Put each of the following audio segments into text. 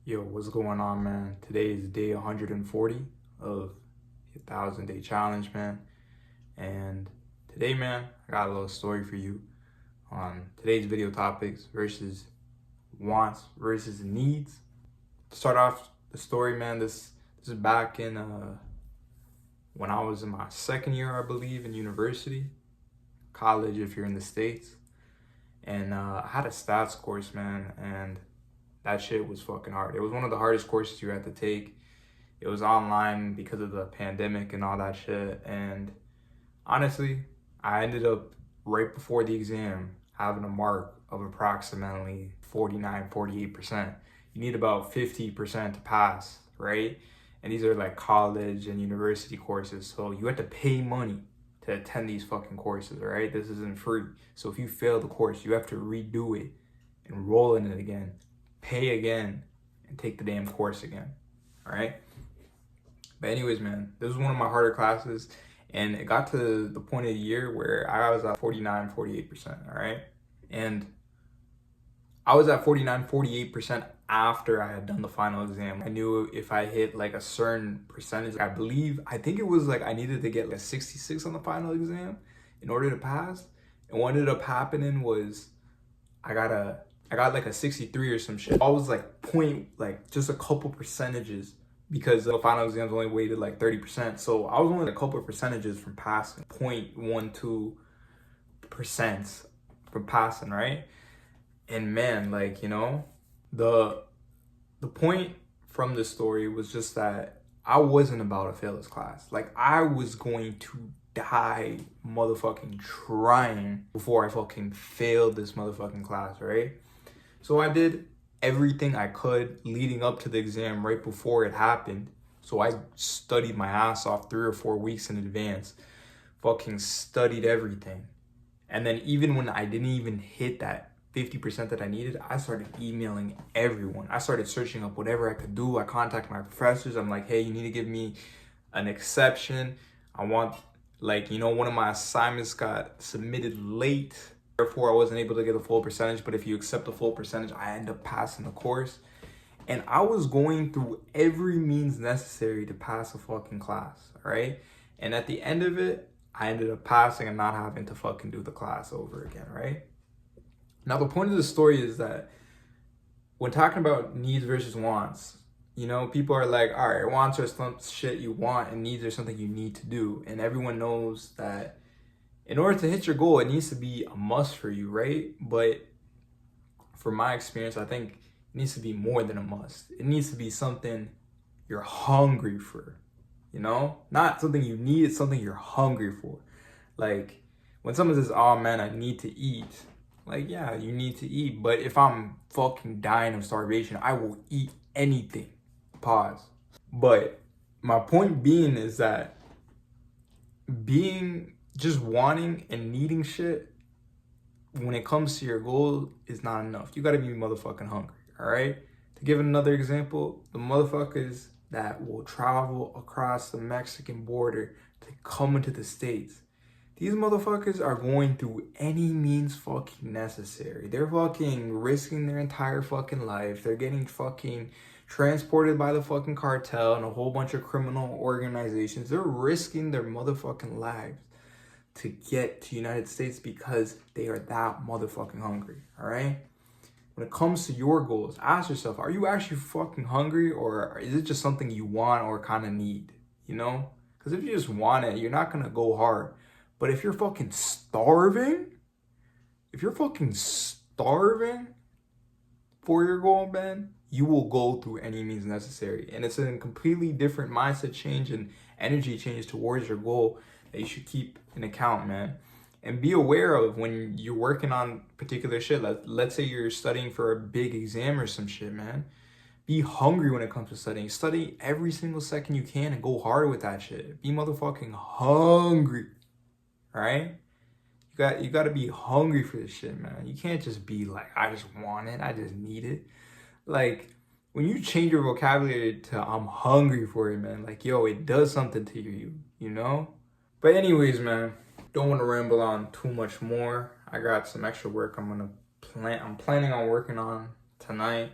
Yo, what's going on, man? Today is day 140 of the 1,000 day challenge, man. And today, man, I got a little story for you on today's video topics versus wants versus needs. To start off the story, man, this is back in when I was in my second year, I believe, in university, college if you're in the States. And I had a stats course, man, and that shit was fucking hard. It was one of the hardest courses you had to take. It was online because of the pandemic and all that shit. And honestly, I ended up right before the exam having a mark of approximately 49, 48%. You need about 50% to pass, right? And these are like college and university courses. So you have to pay money to attend these fucking courses, right? This isn't free. So if you fail the course, you have to redo it, enroll in it again, pay again, and take the damn course again. All right. But anyways, man, this was one of my harder classes, and it got to the point of the year where I was at 49, 48%. All right. And I was at 49, 48% after I had done the final exam. I knew if I hit like a certain percentage, I think it was like I needed to get like 66 on the final exam in order to pass. And what ended up happening was I got like a 63 or some shit. I was like just a couple percentages because the final exams only weighted like 30%. So I was only a couple of percentages from passing, 0.12% from passing, right? And man, like, you know, the point from this story was just that I wasn't about to fail this class. Like, I was going to die motherfucking trying before I fucking failed this motherfucking class, right? So I did everything I could leading up to the exam right before it happened. So I studied my ass off 3 or 4 weeks in advance, fucking studied everything. And then even when I didn't even hit that 50% that I needed, I started emailing everyone. I started searching up whatever I could do. I contacted my professors. I'm like, hey, you need to give me an exception. I want, like, you know, one of my assignments got submitted late. Therefore, I wasn't able to get a full percentage. But if you accept the full percentage, I end up passing the course. And I was going through every means necessary to pass a fucking class, all right? And at the end of it, I ended up passing and not having to fucking do the class over again, right? Now, the point of the story is that when talking about needs versus wants, you know, people are like, all right, wants are some shit you want and needs are something you need to do. And everyone knows that in order to hit your goal, it needs to be a must for you, right? But from my experience, I think it needs to be more than a must. It needs to be something you're hungry for, you know? Not something you need, it's something you're hungry for. Like, when someone says, oh man, I need to eat, like, yeah, you need to eat. But if I'm fucking dying of starvation, I will eat anything. Pause. But my point being is that just wanting and needing shit when it comes to your goal is not enough. You gotta be motherfucking hungry, all right? To give another example, the motherfuckers that will travel across the Mexican border to come into the States, these motherfuckers are going through any means fucking necessary. They're fucking risking their entire fucking life. They're getting fucking transported by the fucking cartel and a whole bunch of criminal organizations. They're risking their motherfucking lives to get to United States because they are that motherfucking hungry, all right? When it comes to your goals, ask yourself, are you actually fucking hungry, or is it just something you want or kind of need, you know? Because if you just want it, you're not going to go hard. But if you're fucking starving, for your goal, man, you will go through any means necessary. And it's a completely different mindset change and energy change towards your goal that you should keep in account, man. And be aware of when you're working on particular shit. Let's say you're studying for a big exam or some shit, man. Be hungry when it comes to studying. Study every single second you can and go hard with that shit. Be motherfucking hungry. All right? You got to be hungry for this shit, man. You can't just be like, I just want it, I just need it. Like, when you change your vocabulary to I'm hungry for it, man, like, yo, it does something to you know? But anyways, man, don't want to ramble on too much more. I got some extra work I'm planning on working on tonight.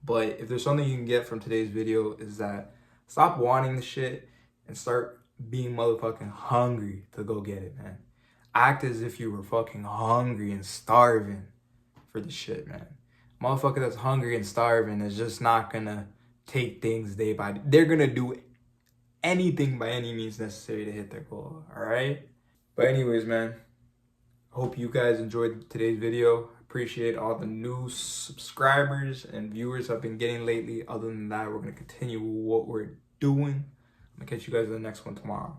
But if there's something you can get from today's video, is that stop wanting the shit and start being motherfucking hungry to go get it, man. Act as if you were fucking hungry and starving for the shit, man. Motherfucker that's hungry and starving is just not gonna take things day by day. They're gonna do anything by any means necessary to hit their goal, all right? But anyways, man, hope you guys enjoyed today's video. Appreciate all the new subscribers and viewers I've been getting lately. Other than that, we're gonna continue what we're doing. I'm gonna catch you guys in the next one tomorrow.